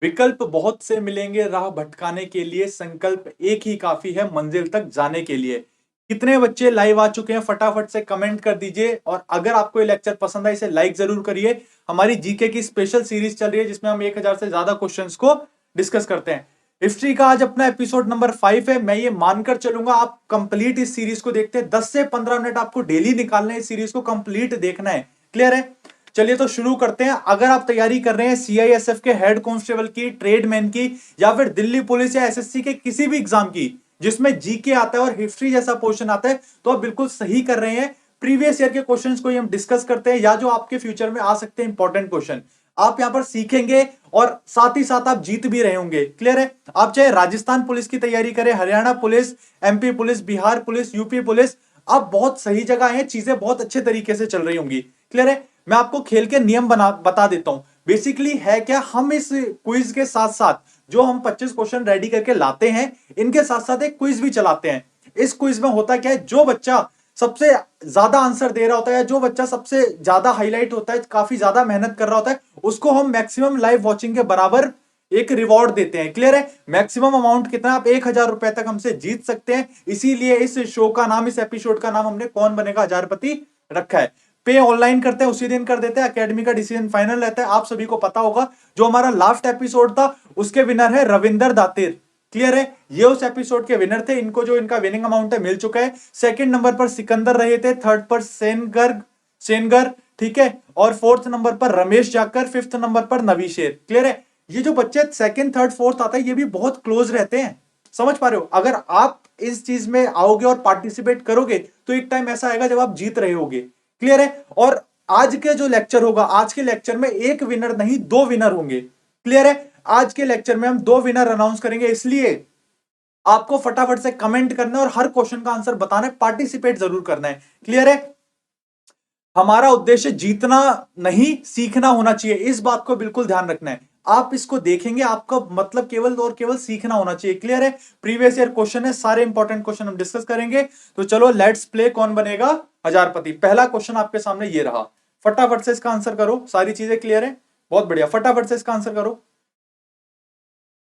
विकल्प बहुत से मिलेंगे राह भटकाने के लिए, संकल्प एक ही काफी है मंजिल तक जाने के लिए। कितने बच्चे लाइव आ चुके हैं फटाफट से कमेंट कर दीजिए। और अगर आपको ये लेक्चर पसंद आए इसे लाइक जरूर करिए। हमारी जीके की स्पेशल सीरीज चल रही है जिसमें हम 1000 से ज्यादा क्वेश्चंस को डिस्कस करते हैं। हिस्ट्री का आज अपना एपिसोड नंबर 5 है। मैं ये मानकर चलूंगा आप कंप्लीट इस सीरीज को देखते हैं। 10 से 15 मिनट आपको डेली निकालना है, इस सीरीज को कंप्लीट देखना है। क्लियर है? चलिए तो शुरू करते हैं। अगर आप तैयारी कर रहे हैं सीआईएसएफ के हेड कांस्टेबल की, ट्रेडमैन की, या फिर दिल्ली पुलिस या एसएससी के किसी भी एग्जाम की जिसमें जीके आता है और हिस्ट्री जैसा पोर्शन आता है, तो आप बिल्कुल सही कर रहे हैं। प्रीवियस ईयर के क्वेश्चंस को हम डिस्कस करते हैं या जो आपके फ्यूचर में आ सकते हैं इंपॉर्टेंट क्वेश्चन आप यहां पर सीखेंगे और साथ ही साथ आप जीत भी रहे होंगे। क्लियर है? आप चाहे राजस्थान पुलिस की तैयारी करें, Haryana police, MP police, Bihar police, UP police, आप बहुत सही जगह हैं। चीजें बहुत अच्छे तरीके से चल रही होंगी। क्लियर है? मैं आपको खेल के नियम बता देता हूं। बेसिकली है क्या, हम इस क्विज के साथ साथ जो हम 25 क्वेश्चन रेडी करके लाते हैं, इनके साथ साथ एक क्विज भी चलाते हैं। इस क्विज में होता क्या है, जो बच्चा सबसे ज्यादा आंसर दे रहा होता है, जो बच्चा सबसे ज्यादा हाईलाइट होता है, काफी ज्यादा मेहनत कर रहा होता है, उसको हम मैक्सिमम लाइव वॉचिंग के बराबर एक रिवॉर्ड देते हैं। क्लियर है? मैक्सिमम अमाउंट कितना, आप 1000 रुपए तक हमसे जीत सकते हैं। इसीलिए इस शो का नाम, इस एपिसोड का नाम हमने कौन बनेगा हजारपति रखा है। पे ऑनलाइन करते हैं, उसी दिन कर देते हैं। एकेडमी का डिसीजन फाइनल रहता है। आप सभी को पता होगा जो हमारा लास्ट एपिसोड था उसके विनर है रविंदर दातिर। क्लियर है? ये उस एपिसोड के विनर थे। इनको जो इनका विनिंग अमाउंट है मिल चुका है। सेकंड नंबर पर सिकंदर रहे थे, थर्ड पर सेनगर, ठीक है, और फोर्थ नंबर पर रमेश जाकर, फिफ्थ नंबर पर नवीशेर। क्लियर है? ये जो बच्चे सेकंड थर्ड फोर्थ आता है ये भी बहुत क्लोज रहते हैं। समझ पा रहे हो? अगर आप इस चीज में आओगे और पार्टिसिपेट करोगे तो एक टाइम ऐसा आएगा जब आप जीत रहे होगे। क्लियर है? और आज के जो लेक्चर होगा, आज के लेक्चर में एक विनर नहीं 2 विनर होंगे। क्लियर है? आज के लेक्चर में हम 2 विनर अनाउंस करेंगे, इसलिए आपको फटाफट से कमेंट करना है और हर क्वेश्चन का आंसर बताना है, पार्टिसिपेट जरूर करना है। क्लियर है? हमारा उद्देश्य जीतना नहीं, सीखना होना चाहिए। इस बात को बिल्कुल ध्यान रखना है। आप इसको देखेंगे, आपका मतलब केवल और केवल सीखना होना चाहिए। क्लियर है? प्रीवियस ईयर क्वेश्चन है, सारे इंपॉर्टेंट क्वेश्चन हम डिस्कस करेंगे। तो चलो लेट्स प्ले कौन बनेगा हजारपति। पहला क्वेश्चन आपके सामने ये रहा, फटाफट से इसका आंसर करो। सारी चीजें क्लियर है? बहुत बढ़िया, फटाफट से इसका आंसर करो।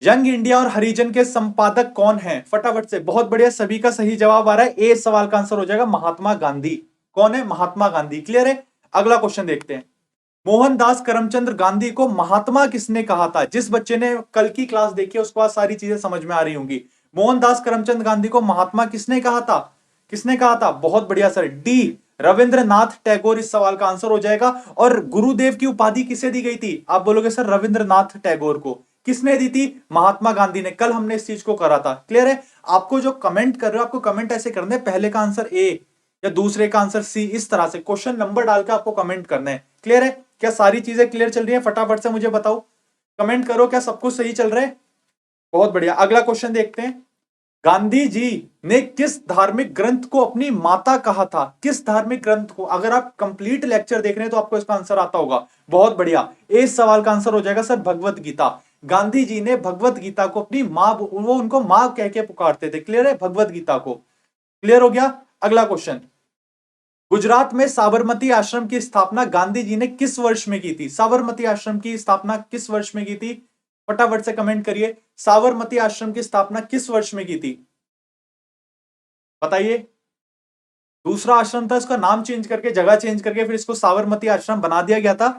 यंग इंडिया और हरिजन के संपादक कौन हैं? फटाफट से। बहुत बढ़िया, सभी का सही जवाब आ रहा है। ए सवाल का आंसर हो जाएगा महात्मा गांधी। कौन है? महात्मा गांधी। क्लियर है? अगला क्वेश्चन देखते हैं। मोहनदास करमचंद गांधी को महात्मा किसने कहा था? जिस बच्चे ने कल की क्लास देखी है उसको आज सारी चीजें समझ में आ रही होंगी। मोहनदास करमचंद गांधी को महात्मा किसने कहा था? किसने कहा था? बहुत बढ़िया सर, डी रविंद्रनाथ टैगोर इस सवाल का आंसर हो जाएगा। और गुरुदेव की उपाधि किसे दी गई थी? आप बोलोगे सर रविंद्रनाथ टैगोर को। किसने दी थी? महात्मा गांधी ने। कल हमने इस चीज को करा था। क्लियर है? आपको जो कमेंट कर रहे हो, आपको कमेंट ऐसे करने, पहले का आंसर ए या दूसरे का आंसर सी, इस तरह से क्वेश्चन नंबर डालकर आपको कमेंट करना है। क्लियर है? क्या सारी चीजें क्लियर चल रही है? फटाफट से मुझे बताओ, कमेंट करो, क्या सब कुछ सही चल रहा है? बहुत बढ़िया, अगला क्वेश्चन देखते हैं। गांधी जी ने किस धार्मिक ग्रंथ को अपनी माता कहा था? किस धार्मिक ग्रंथ को? अगर आप कंप्लीट लेक्चर देख रहे हैं तो आपको इसका आंसर आता होगा। बहुत बढ़िया, इस सवाल का आंसर हो जाएगा सर भगवत गीता। गांधी जी ने भगवत गीता को अपनी मां, वो उनको मां कह के पुकारते थे। क्लियर है? भगवत गीता को। क्लियर हो गया? अगला क्वेश्चन। गुजरात में साबरमती आश्रम की स्थापना गांधी जी ने किस वर्ष में की थी? साबरमती आश्रम की स्थापना किस वर्ष में की थी? फटाफट से कमेंट करिए। साबरमती आश्रम की स्थापना किस वर्ष में की थी? बताइए। दूसरा आश्रम था, इसका नाम चेंज करके, जगह चेंज करके फिर इसको साबरमती आश्रम बना दिया गया था।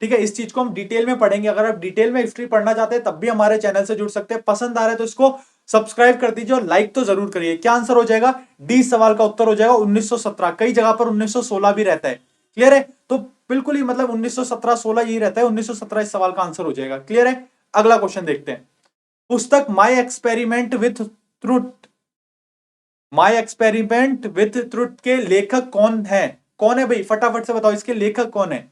ठीक है, इस चीज को हम डिटेल में पढ़ेंगे। अगर आप डिटेल में हिस्ट्री पढ़ना चाहते हैं तब भी हमारे चैनल से जुड़ सकते हैं। पसंद आ रहा है तो इसको सब्सक्राइब कर दीजिए और लाइक तो जरूर करिए। क्या आंसर हो जाएगा? डी सवाल का उत्तर हो जाएगा 1917। कई जगह पर 1916 भी रहता है। क्लियर है? तो बिल्कुल ही मतलब 1917-16 यही रहता है। 1917 इस सवाल का आंसर हो जाएगा। क्लियर है? अगला क्वेश्चन देखते हैं। पुस्तक my experiment with truth, my experiment with truth के लेखक कौन है? कौन है भाई? फटाफट से बताओ, इसके लेखक कौन है?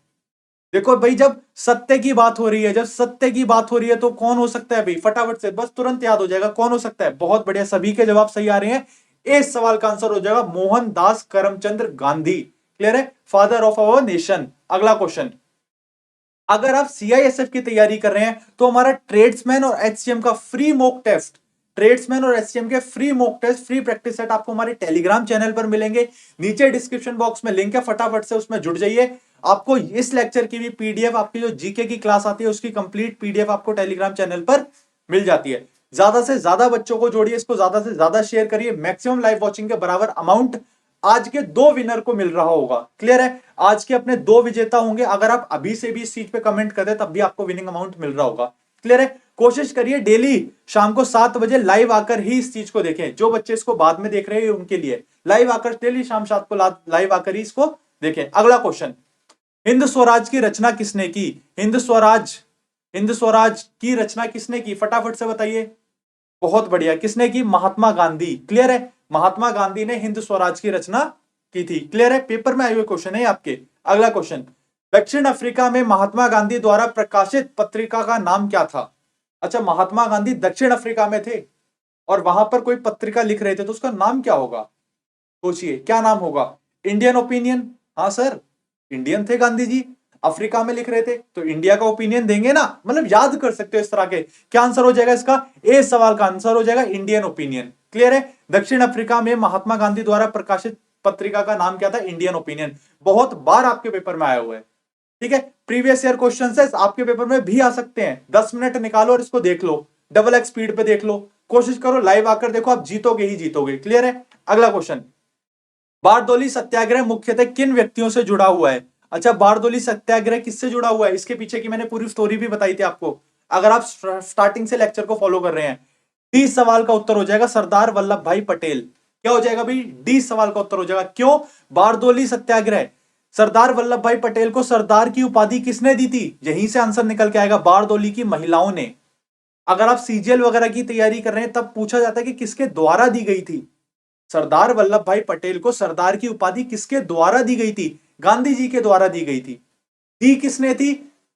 देखो भाई, जब सत्य की बात हो रही है, जब सत्य की बात हो रही है तो कौन हो सकता है भाई? फटाफट से, बस तुरंत याद हो जाएगा कौन हो सकता है। बहुत बढ़िया, सभी के जवाब सही आ रहे हैं। इस सवाल का आंसर हो जाएगा मोहनदास करमचंद गांधी। क्लियर है? Father of our nation. अगला क्वेश्चन। अगर आप सीआईएसएफ की तैयारी कर रहे हैं तो हमारा ट्रेड्समैन और एचसीएम का फ्री मॉक टेस्ट ट्रेड्समैन और एससीएम के free mock test, free practice set आपको हमारे टेलीग्राम चैनल पर मिलेंगे। नीचे डिस्क्रिप्शन बॉक्स में लिंक है, फटाफट से उसमें जुड़ जाइए। आपको इस लेक्चर की भी पीडीएफ, आपकी जो जीके की क्लास आती है उसकी कंप्लीट पीडीएफ आपको टेलीग्राम चैनल पर मिल जाती है। ज्यादा से ज्यादा बच्चों को जोड़िए, इसको ज्यादा से ज्यादा शेयर करिए। मैक्सिमम लाइव वॉचिंग के बराबर अमाउंट आज के 2 विनर को मिल रहा होगा। क्लियर है? आज के अपने 2 विजेता होंगे। अगर आप अभी से भी इस चीज पे कमेंट कर दे तब भी आपको विनिंग अमाउंट मिल रहा होगा। क्लियर है? कोशिश करिए डेली शाम को 7 बजे लाइव आकर ही इस चीज को देखें। जो बच्चे इसको बाद में देख रहे हैं उनके लिए लाइव आकर डेली शाम 7 को लाइव आकर ही इसको देखें। अगला क्वेश्चन, हिंद स्वराज की रचना किसने की? हिंद स्वराज की रचना किसने की? फटाफट से बताइए। बहुत बढ़िया, किसने की? महात्मा गांधी। क्लियर है? महात्मा गांधी ने हिंद स्वराज की रचना की थी। क्लियर है? पेपर में आए हुए क्वेश्चन है आपके। अगला क्वेश्चन, दक्षिण अफ्रीका में महात्मा गांधी द्वारा प्रकाशित पत्रिका का नाम क्या था? अच्छा, महात्मा गांधी दक्षिण अफ्रीका में थे और वहां पर कोई पत्रिका लिख रहे थे तो उसका नाम क्या होगा? सोचिए क्या नाम होगा? Indian opinion? हाँ सर, इंडियन थे गांधी जी, अफ्रीका में लिख रहे थे तो इंडिया का ओपिनियन देंगे ना। मतलब याद कर सकते हो इस तरह के। क्या आंसर हो जाएगा इसका? ए सवाल का आंसर हो जाएगा इंडियन ओपिनियन। क्लियर है? दक्षिण अफ्रीका में महात्मा गांधी द्वारा प्रकाशित पत्रिका का नाम क्या था? Indian opinion. बहुत बार आपके पेपर में आया हुआ है। ठीक है? प्रीवियस ईयर क्वेश्चन है, आपके पेपर में भी आ सकते हैं। 10 मिनट निकालो और इसको देख लो, डबल एक्स स्पीड पे देख लो, कोशिश करो, लाइव आकर देखो, आप जीतोगे ही जीतोगे। क्लियर है? अगला क्वेश्चन, बारदोली सत्याग्रह मुख्यतः किन व्यक्तियों से जुड़ा हुआ है? अच्छा, बारदोली सत्याग्रह किससे जुड़ा हुआ है? इसके पीछे की मैंने पूरी स्टोरी भी बताई थी आपको, अगर आप स्टार्टिंग से लेक्चर को फॉलो कर रहे हैं। डी सवाल का उत्तर हो जाएगा सरदार वल्लभ भाई पटेल। क्या हो जाएगा भाई? डी सवाल का उत्तर हो जाएगा। क्यों? बारदोली सत्याग्रह, सरदार वल्लभ भाई पटेल को सरदार की उपाधि किसने दी थी? यहीं से आंसर निकल के आएगा, बारदोली की महिलाओं ने। अगर आप सीजीएल वगैरह की तैयारी कर रहे हैं तब पूछा जाता है कि किसके द्वारा दी गई थी। सरदार वल्लभ भाई पटेल को सरदार की उपाधि किसके द्वारा दी गई थी? गांधी जी के द्वारा दी गई थी। दी किसने थी?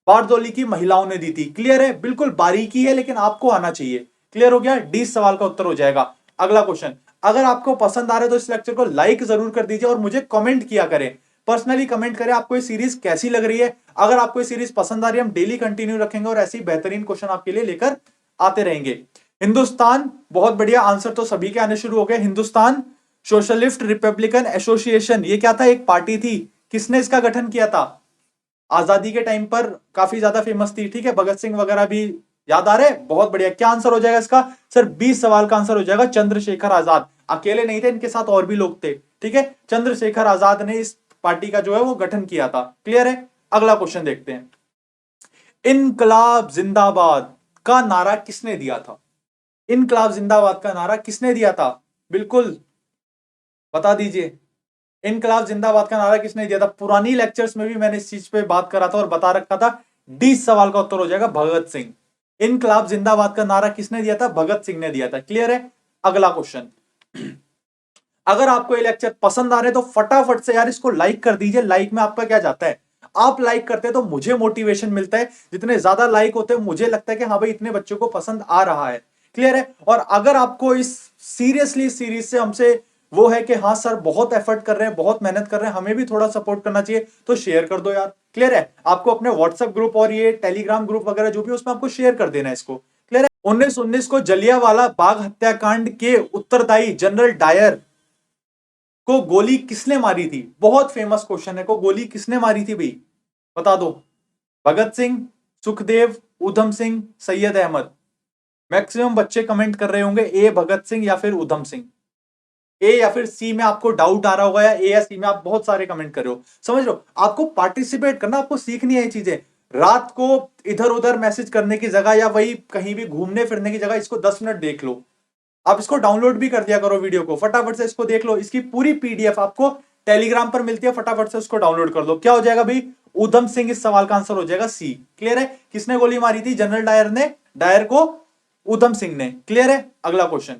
बारदोली की महिलाओं ने दी थी। क्लियर है? बिल्कुल बारीकी है लेकिन आपको आना चाहिए। क्लियर हो गया? डी सवाल का उत्तर हो जाएगा। अगला क्वेश्चन, अगर आपको पसंद आ रहा है तो इस लेक्चर को लाइक जरूर कर दीजिए और मुझे कमेंट किया करें, पर्सनली कमेंट करें आपको ये सीरीज कैसी लग रही है। अगर आपको ये सीरीज पसंद आ रही है हम डेली कंटिन्यू रखेंगे और ऐसी बेहतरीन क्वेश्चन आपके लिए लेकर आते रहेंगे। हिंदुस्तान, बहुत बढ़िया, आंसर तो सभी के आने शुरू हो गए। हिंदुस्तान सोशलिस्ट रिपब्लिकन एसोसिएशन, ये क्या था? एक पार्टी थी। किसने इसका गठन किया था? आजादी के टाइम पर काफी ज्यादा फेमस थी। ठीक है? भगत सिंह वगैरह भी याद आ रहे हैं। बहुत बढ़िया। क्या आंसर हो जाएगा इसका? सर 20 सवाल का आंसर हो जाएगा चंद्रशेखर आजाद। अकेले नहीं थे, इनके साथ और भी लोग थे। ठीक है? चंद्रशेखर आजाद ने इस पार्टी का जो है वो गठन किया था। क्लियर है? अगला क्वेश्चन देखते हैं, इनकलाब जिंदाबाद का नारा किसने दिया था? इनकलाब जिंदाबाद का नारा किसने दिया था? बिल्कुल बता दीजिए। इनकलाब जिंदाबाद का नारा किसने दिया था? पुरानी लेक्चर्स में भी मैंने इस चीज पे बात करा था और बता रखा था। डी सवाल का उत्तर हो जाएगा भगत सिंह। इनकलाब जिंदाबाद का नारा किसने दिया था? भगत सिंह ने दिया था। क्लियर है? अगला क्वेश्चन, अगर आपको ये लेक्चर पसंद आ रहे तो फटाफट से यार इसको लाइक कर दीजिए। लाइक में आपका क्या जाता है? आप लाइक करते हैं तो मुझे मोटिवेशन मिलता है। जितने ज्यादा लाइक होते हैं मुझे लगता है कि हाँ भाई इतने बच्चों को पसंद आ रहा है। क्लियर है? और अगर आपको इस सीरियसली सीरीज से हमसे वो है कि हाँ सर बहुत एफर्ट कर रहे हैं, बहुत मेहनत कर रहे हैं, हमें भी थोड़ा सपोर्ट करना चाहिए, तो शेयर कर दो यार। क्लियर है? आपको अपने व्हाट्सएप ग्रुप और ये टेलीग्राम ग्रुप वगैरह जो भी उसमें आपको शेयर कर देना है इसको। क्लियर है? 1919 को जलियांवाला बाग हत्याकांड के उत्तरदायी जनरल डायर को गोली किसने मारी थी? बहुत फेमस क्वेश्चन है, को गोली किसने मारी थी भाई? बता दो। भगत सिंह, सुखदेव, उधम सिंह, सैयद अहमद। मैक्सिमम बच्चे कमेंट कर रहे होंगे ए भगत सिंह या फिर उधम सिंह। ए या फिर सी में आपको डाउट आ रहा होगा, या ए या सी में आप बहुत सारे कमेंट कर रहे हो। समझ लो, आपको पार्टिसिपेट करना, आपको सीखनी है ये चीजें। रात को इधर उधर मैसेज करने की जगह या वही कहीं भी घूमने फिरने की जगह इसको 10 मिनट देख लो। आप इसको डाउनलोड भी कर दिया करो वीडियो को, फटाफट से इसको देख लो। इसकी पूरी पीडीएफ आपको टेलीग्राम पर मिलती है, फटाफट से उसको डाउनलोड कर दो। क्या हो जाएगा भाई? उधम सिंह इस सवाल का आंसर हो जाएगा सी। क्लियर है? किसने गोली मारी थी? जनरल डायर ने, डायर को उधम सिंह ने। क्लियर है? अगला क्वेश्चन,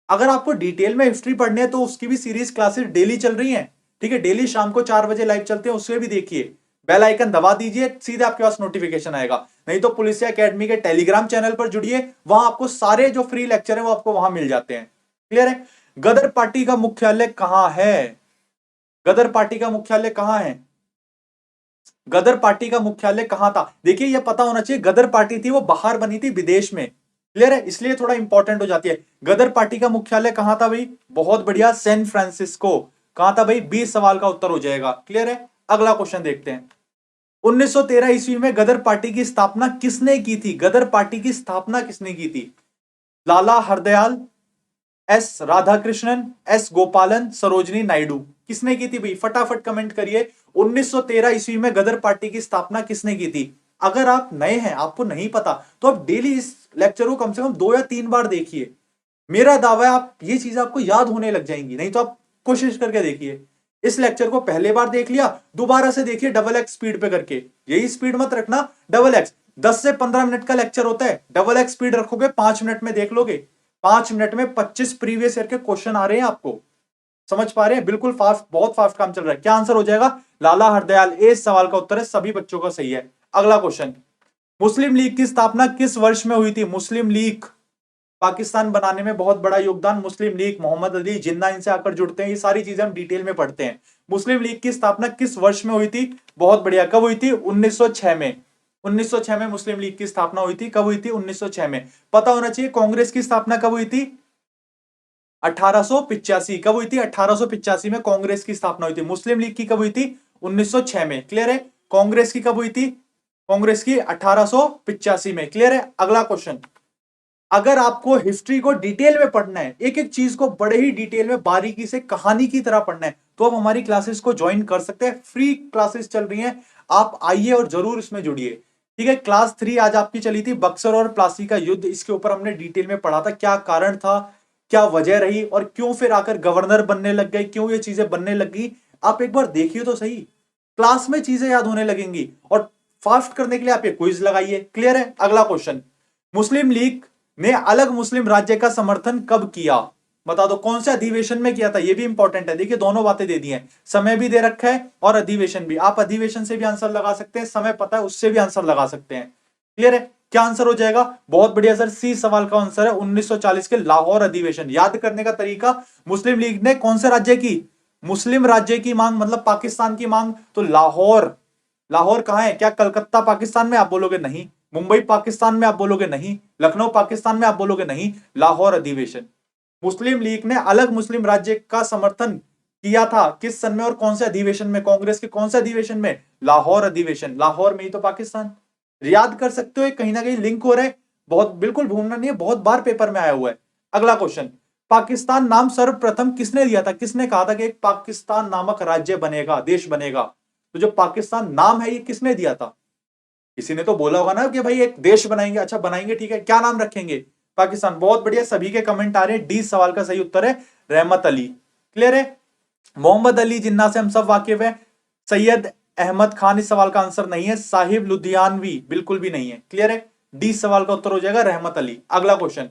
अगर आपको डिटेल में हिस्ट्री पढ़नी है तो उसकी भी सीरीज क्लासेस डेली चल रही हैं। ठीक है? डेली शाम को 4 बजे लाइव चलते हैं, उससे भी देखिए। बेल आइकन दबा दीजिए, सीधे आपके पास नोटिफिकेशन आएगा। नहीं तो पुलिस एकेडमी के टेलीग्राम चैनल पर जुड़िए, वहां आपको सारे जो फ्री लेक्चर है वो आपको वहां मिल जाते हैं। क्लियर है? गदर पार्टी का मुख्यालय कहां है? गदर पार्टी का मुख्यालय कहां है? गदर पार्टी का मुख्यालय कहां था? देखिए ये पता होना चाहिए, गदर पार्टी थी वो बाहर बनी थी, विदेश में। क्लियर है, इसलिए थोड़ा इंपॉर्टेंट हो जाती है। गदर पार्टी का मुख्यालय कहां था भाई? बहुत बढ़िया, सैन फ्रांसिस्को। कहां था भाई? 20 सवाल का उत्तर हो जाएगा। क्लियर है, अगला क्वेश्चन देखते हैं। 1913 ईस्वी में गदर पार्टी की स्थापना किसने की थी? गदर पार्टी की स्थापना किसने की थी? लाला हरदयाल, एस राधाकृष्णन, एस गोपालन, सरोजनी नायडू। किसने की थी भाई? फटाफट कमेंट करिए। 1913 ईस्वी में गदर पार्टी की स्थापना किसने की थी? अगर आप नए हैं, आपको नहीं पता, तो आप डेली इस लेक्चर को कम से कम 2 या 3 बार देखिए। मेरा दावा है आप ये चीजें आपको याद होने लग जाएंगी। नहीं तो आप कोशिश करके देखिए, इस लेक्चर को पहले बार देख लिया, दोबारा से देखिए डबल एक्स स्पीड पे करके। यही स्पीड मत रखना, डबल एक्स। 10 से 15 मिनट का लेक्चर होता है, डबल एक्स स्पीड रखोगे 5 मिनट में देख लोगे। 5 मिनट में 25 प्रीवियस ईयर के क्वेश्चन आ रहे हैं आपको। समझ पा रहे हैं? बिल्कुल फास्ट, बहुत फास्ट काम चल रहा है। क्या आंसर हो जाएगा? लाला हरदयाल। इस सवाल का उत्तर है, सभी बच्चों का सही है। अगला क्वेश्चन, मुस्लिम लीग की स्थापना किस वर्ष में हुई थी? मुस्लिम लीग, पाकिस्तान बनाने में बहुत बड़ा योगदान मुस्लिम लीग, मोहम्मद अली जिन्ना इनसे आकर जुड़ते हैं, ये सारी चीजें हम डिटेल में पढ़ते हैं। मुस्लिम लीग की स्थापना किस वर्ष में हुई थी? बहुत बढ़िया, कब हुई थी? 1906 में। 1906 में मुस्लिम लीग की स्थापना हुई थी। कब हुई थी? 1906 में। पता होना चाहिए कांग्रेस की स्थापना कब हुई थी? 1885। कब हुई थी? 1885 में कांग्रेस की स्थापना हुई थी। मुस्लिम लीग की कब हुई थी? 1906 में। क्लियर है? कांग्रेस की कब हुई थी? कांग्रेस की 1885 में। क्लियर है? अगला क्वेश्चन, अगर आपको हिस्ट्री को डिटेल में पढ़ना है, एक एक चीज को बड़े ही डिटेल में बारीकी से कहानी की तरह पढ़ना है, तो आप हमारी क्लासेस को ज्वाइन कर सकते हैं। फ्री क्लासेस चल रही हैं, आप आइए और जरूर इसमें जुड़िए। ठीक है, क्लास 3 आज आपकी चली थी बक्सर और प्लासी का युद्ध। इसके ऊपर हमने डिटेल में पढ़ा था, क्या कारण था, क्या वजह रही, और क्यों फिर आकर गवर्नर बनने लग गए, क्यों ये चीजें बनने लगी। आप एक बार देखिए तो सही, क्लास में चीजें याद होने लगेंगी। और फास्ट करने के लिए आप ये क्विज लगाइए। क्लियर है? अगला क्वेश्चन, मुस्लिम लीग ने अलग मुस्लिम राज्य का समर्थन कब किया? बता दो, कौन से अधिवेशन में किया था? ये भी इंपॉर्टेंट है। देखिए, दोनों बातें दे दी हैं, समय भी दे रखा है और अधिवेशन भी। आप अधिवेशन से भी आंसर लगा सकते हैं, समय पता है उससे भी आंसर लगा सकते हैं। क्लियर है? क्या आंसर हो जाएगा? बहुत बढ़िया सर, सी सवाल का आंसर है 1940 के लाहौर अधिवेशन। याद करने का तरीका, मुस्लिम लीग ने कौन से राज्य की? मुस्लिम राज्य की मांग, मतलब पाकिस्तान की मांग। तो लाहौर, लाहौर कहां है? क्या कलकत्ता पाकिस्तान में? आप बोलोगे नहीं। मुंबई पाकिस्तान में? आप बोलोगे नहीं। लखनऊ पाकिस्तान में? आप बोलोगे नहीं। लाहौर अधिवेशन। मुस्लिम लीग ने अलग मुस्लिम राज्य का समर्थन किया था किस सन में और कौन से अधिवेशन में? कांग्रेस के कौन से अधिवेशन में? लाहौर अधिवेशन। लाहौर में ही तो पाकिस्तान। याद कर सकते हो, कहीं ना कहीं लिंक हो रहा है। बहुत, बिल्कुल भूलना नहीं है, बहुत बार पेपर में आया हुआ है। अगला क्वेश्चन, पाकिस्तान नाम सर्वप्रथम किसने दिया था? किसने कहा था कि एक पाकिस्तान नामक राज्य बनेगा, देश बनेगा? तो जो पाकिस्तान नाम है, ये किसने दिया था? किसी ने तो बोला होगा ना कि भाई एक देश बनाएंगे। अच्छा बनाएंगे, ठीक है, क्या नाम रखेंगे? पाकिस्तान। बहुत बढ़िया, सभी के कमेंट आ रहे हैं। डी सवाल का सही उत्तर है रहमत अली। क्लियर है? मोहम्मद अली जिन्ना से हम सब वाकिफ है। सैयद अहमद खान इस सवाल का आंसर नहीं है। साहिब लुधियानवी बिल्कुल भी नहीं है। क्लियर है? डी सवाल का उत्तर हो जाएगा रहमत अली। अगला क्वेश्चन,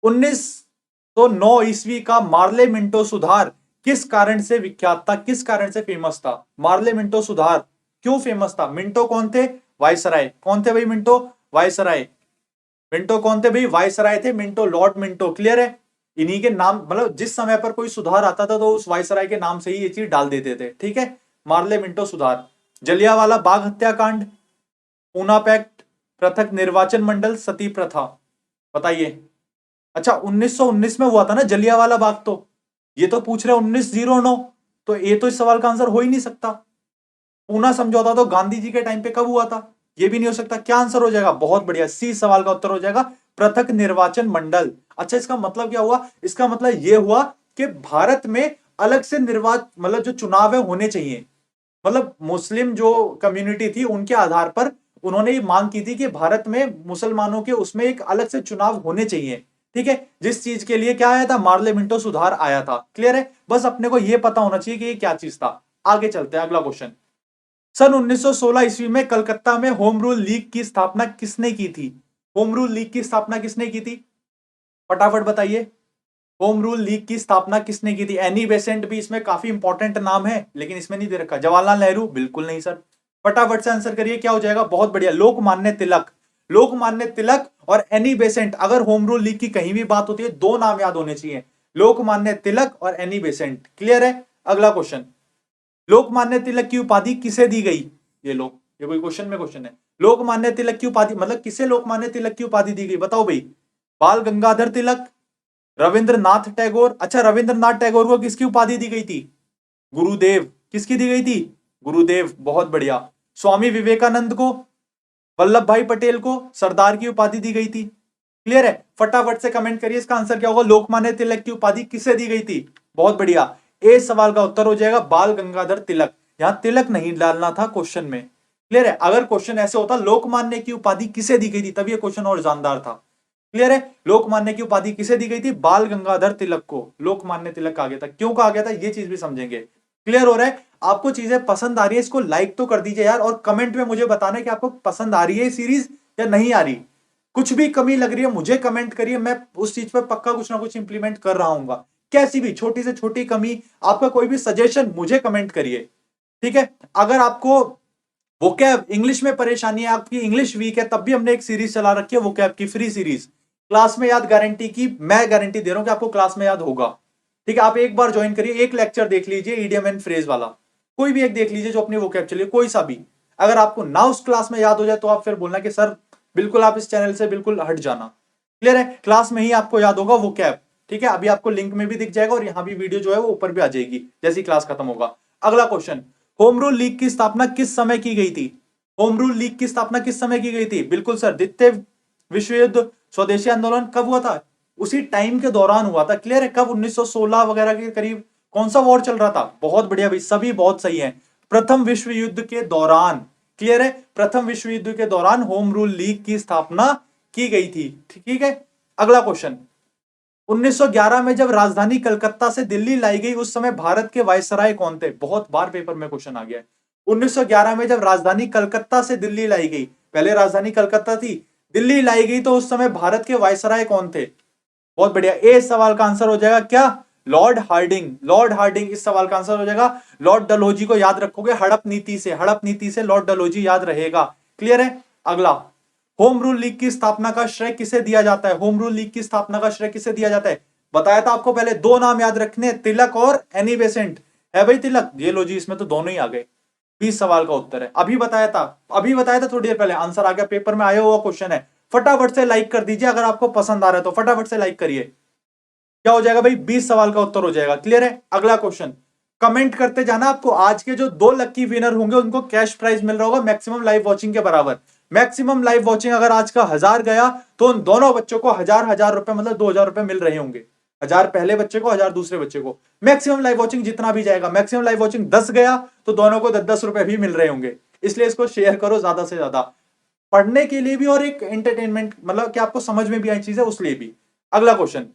1909 ईस्वी का मार्ले मिंटो सुधार किस कारण से विख्यात था? किस कारण से फेमस था? मार्ले मिंटो सुधार क्यों फेमस था? मिंटो कौन थे? वायसराय। कौन थे भाई मिंटो? वायसराय। मिंटो कौन थे भाई? वायसराय थे मिंटो, लॉर्ड मिंटो। क्लियर है? इन्हीं के नाम, मतलब जिस समय पर कोई सुधार आता था तो उस वायसराय के नाम से ही ये चीज डाल देते थे। ठीक है, मार्ले मिंटो सुधार। जलियांवाला बाग हत्याकांड, पूना पैक्ट, पृथक निर्वाचन मंडल, सती प्रथा। बताइए। अच्छा, 1919 में हुआ था ना जलियांवाला बाग, तो ये तो पूछ रहे 1909, तो ये तो इस सवाल का आंसर हो ही नहीं सकता। पूना समझौता तो गांधी जी के टाइम पे कब हुआ था? ये भी नहीं हो सकता। क्या आंसर हो जाएगा? बहुत बढ़िया, सी सवाल का उत्तर हो जाएगा पृथक निर्वाचन मंडल। अच्छा, इसका मतलब क्या हुआ? इसका मतलब ये हुआ कि भारत में अलग से निर्वाचन, मतलब जो चुनाव है होने चाहिए। मतलब मुस्लिम जो कम्युनिटी थी उनके आधार पर उन्होंने ये मांग की थी कि भारत में मुसलमानों के उसमें एक अलग से चुनाव होने चाहिए। ठीक है, जिस चीज के लिए क्या आया था? मार्ले मिंटो सुधार आया था। क्लियर है? बस अपने को यह पता होना चाहिए कि ये क्या चीज था। आगे चलते हैं, अगला क्वेश्चन, सन 1916 ईस्वी में कलकत्ता में होम रूल लीग की स्थापना किसने की थी? होम रूल लीग की स्थापना किसने की थी? फटाफट बताइए। होम रूल लीग की स्थापना किसने की थी? एनी बेसेंट भी इसमें काफी इंपॉर्टेंट नाम है, लेकिन इसमें नहीं दे रखा। जवाहरलाल नेहरू? बिल्कुल नहीं सर। फटाफट से आंसर करिए, क्या हो जाएगा? बहुत बढ़िया, लोकमान्य तिलक। लोकमान्य तिलक और एनी बेसेंट, अगर होम रूल लीग की कहीं भी बात होती है, दो नाम याद होने चाहिए, लोकमान्य तिलक और एनी बेसेंट। क्लियर है? अगला क्वेश्चन, लोकमान्य तिलक की उपाधि किसे दी गई? ये लो, ये कोई क्वेश्चन में क्वेश्चन है। लोकमान्य तिलक की उपाधि मतलब किसे लोकमान्य तिलक की उपाधि दी गई? बताओ भाई। बाल गंगाधर तिलक, रविंद्रनाथ टैगोर। अच्छा, रविंद्रनाथ टैगोर को किसकी उपाधि दी गई थी? गुरुदेव। किसकी दी गई थी? गुरुदेव। बहुत बढ़िया। स्वामी विवेकानंद को, वल्लभ भाई पटेल को सरदार की उपाधि दी गई थी। क्लियर है? फटाफट से कमेंट करिए, इसका आंसर क्या होगा? लोकमान्य तिलक की उपाधि किसे दी गई थी? बहुत बढ़िया। ए सवाल का उत्तर हो जाएगा बाल गंगाधर तिलक। यहां तिलक नहीं डालना था क्वेश्चन में। क्लियर है? अगर क्वेश्चन ऐसे होता लोकमान्य की उपाधि किसे दी गई थी, तब ये क्वेश्चन और जानदार था। क्लियर है? लोकमान्य की उपाधि किसे दी गई थी? बाल गंगाधर तिलक को लोकमान्य तिलक कहा गया था। क्यों कहा गया था ये चीज भी समझेंगे। क्लियर हो रहा है? आपको चीजें पसंद आ रही है, इसको लाइक तो कर दीजिए यार, और कमेंट में मुझे बताना कि आपको पसंद आ रही है सीरीज या नहीं आ रही। कुछ भी कमी लग रही है मुझे कमेंट करिए, मैं उस चीज पर पक्का कुछ ना कुछ इंप्लीमेंट कर रहा हूँ। कैसी भी छोटी से छोटी कमी, आपका कोई भी सजेशन मुझे कमेंट करिए। ठीक है? अगर आपको वोकैब इंग्लिश में परेशानी है, आपकी इंग्लिश वीक है, तब भी हमने एक सीरीज चला रखी है वोकैब की फ्री सीरीज, क्लास में याद गारंटी की। मैं गारंटी दे रहा हूं कि आपको क्लास में याद होगा। ठीक है? आप एक बार ज्वाइन करिए, एक लेक्चर देख लीजिए ईडियम एंड फ्रेज वाला, कोई भी एक देख लीजिए जो अपनी वोकैब चलिए, कोई सा भी। अगर आपको ना उस क्लास में याद हो जाए तो आप फिर बोलना कि सर बिल्कुल आप इस चैनल से बिल्कुल हट जाना। क्लियर है? क्लास में ही आपको याद होगा वोकैब। ठीक है? अभी आपको लिंक में भी दिख जाएगा और यहां भी वीडियो जो है वो ऊपर भी आ जाएगी जैसी क्लास खत्म होगा। अगला क्वेश्चन, होम रूल लीग की स्थापना किस समय की गई थी? होम रूल लीग की स्थापना किस समय की गई थी? बिल्कुल सर, द्वितीय विश्व युद्ध, स्वदेशी आंदोलन कब हुआ था? उसी टाइम के दौरान हुआ था। क्लियर है? कब? 1916 वगैरह के करीब। कौन सा वॉर चल रहा था? बहुत बढ़िया भाई, सभी बहुत सही है। प्रथम विश्व युद्ध के दौरान। क्लियर है? प्रथम विश्व युद्ध के दौरान होम रूल लीग की स्थापना की गई थी। ठीक है? अगला क्वेश्चन, 1911 में जब राजधानी कलकत्ता से दिल्ली लाई गई, उस समय भारत के वायसराय कौन थे? बहुत बार पेपर में क्वेश्चन आ गया है। 1911 में जब राजधानी कलकत्ता से दिल्ली लाई गई, पहले राजधानी कलकत्ता थी, दिल्ली लाई गई, तो उस समय भारत के वायसराय कौन थे? बहुत बढ़िया। ए सवाल का आंसर हो जाएगा क्या? Lord Hardinge. लॉर्ड हार्डिंग इस सवाल का आंसर हो जाएगा। लॉर्ड डलहौजी को याद रखोगे हड़प नीति से, हड़प नीति से लॉर्ड डलहौजी याद रहेगा। क्लियर है? अगला, होम रूल लीग की स्थापना का श्रेय किसे दिया जाता है? होम रूल लीग की स्थापना का श्रेय किसे दिया जाता है? बताया था आपको पहले, दो नाम याद रखने, तिलक और एनी बेसेंट। है भाई तिलक? ये लो जी, इसमें तो दोनों ही आ गए। 20 सवाल का उत्तर है। अभी बताया था, अभी बताया था थोड़ी देर पहले, आंसर आ गया, पेपर में आया हुआ क्वेश्चन है। फटाफट से लाइक कर दीजिए अगर आपको पसंद आ रहा है तो, फटाफट से लाइक करिए। क्या हो जाएगा भाई? 20 सवाल का उत्तर हो जाएगा। क्लियर है? अगला क्वेश्चन, कमेंट करते जाना। आपको आज के जो 2 लकी विनर होंगे उनको कैश प्राइज मिल रहा होगा मैक्सिमम लाइव वॉचिंग के बराबर। मैक्सिमम लाइव वॉचिंग अगर आज का 1000 गया तो उन दोनों बच्चों को 1000 रुपए, मतलब 2000 रुपए मिल रहे होंगे। 1000 पहले बच्चे को, 1000 दूसरे बच्चे को। मैक्सिमम लाइव वॉचिंग जितना भी जाएगा, मैक्सिमम लाइव वॉचिंग 10 गया तो दोनों को 10-10 रुपए भी मिल रहे होंगे। इसलिए इसको शेयर करो ज्यादा से ज्यादा, पढ़ने के लिए भी और एक एंटरटेनमेंट, मतलब कि आपको समझ में भी आई चीज है उसलिए भी। अगला क्वेश्चन,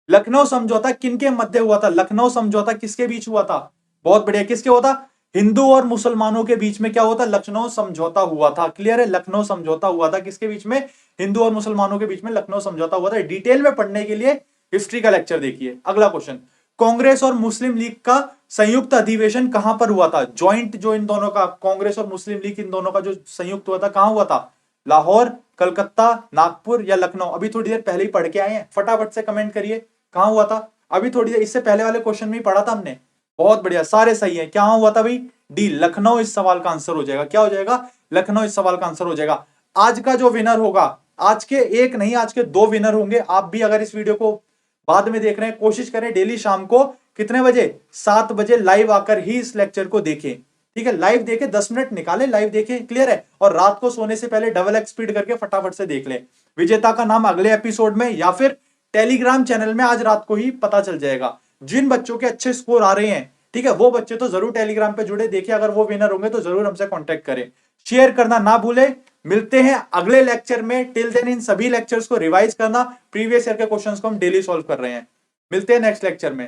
लखनऊ समझौता किनके मध्य हुआ था? लखनऊ समझौता किसके बीच हुआ था? बहुत बढ़िया, किसके हुआ था? हिंदू और मुसलमानों के बीच में क्या हुआ था? लखनऊ समझौता हुआ था। क्लियर है? लखनऊ समझौता हुआ था किसके बीच में? हिंदू और मुसलमानों के बीच में लखनऊ समझौता हुआ था। डिटेल में पढ़ने के लिए हिस्ट्री का लेक्चर देखिए। अगला क्वेश्चन, कांग्रेस और मुस्लिम लीग का संयुक्त अधिवेशन कहां पर हुआ था? ज्वाइंट जो इन दोनों का, कांग्रेस और मुस्लिम लीग इन दोनों का जो संयुक्त हुआ था, कहां हुआ था? लाहौर, कलकत्ता, नागपुर या लखनऊ? अभी थोड़ी देर पहले ही पढ़ के आए हैं, फटाफट से कमेंट करिए कहां हुआ था। अभी थोड़ी देर इससे पहले वाले क्वेश्चन में ही पढ़ा था हमने। बहुत बढ़िया, सारे सही है। क्या हुआ था भाई? डी, लखनऊ इस सवाल का आंसर हो जाएगा। क्या हो जाएगा? लखनऊ इस सवाल का आंसर हो जाएगा। आज का जो विनर होगा, आज के एक नहीं, आज के 2 विनर होंगे। आप भी अगर इस वीडियो को बाद में देख रहे हैं, कोशिश करें डेली शाम को कितने बजे? 7 बजे लाइव आकर ही इस लेक्चर को देखें। ठीक है? लाइव देखें, 10 मिनट निकालें, लाइव देखें। क्लियर है? और रात को सोने से पहले डबल एक्स स्पीड करके फटाफट से देख लें। विजेता का नाम अगले एपिसोड में या फिर टेलीग्राम चैनल में आज रात को ही पता चल जाएगा। जिन बच्चों के अच्छे स्कोर आ रहे हैं, ठीक है, वो बच्चे तो जरूर टेलीग्राम पे जुड़े। देखिए अगर वो विनर होंगे तो जरूर हमसे कांटेक्ट करें। शेयर करना ना भूले। मिलते हैं अगले लेक्चर में। टिल देन इन सभी लेक्चर्स को रिवाइज करना। प्रीवियस ईयर के क्वेश्चंस को हम डेली सॉल्व कर रहे हैं। मिलते हैं नेक्स्ट लेक्चर में।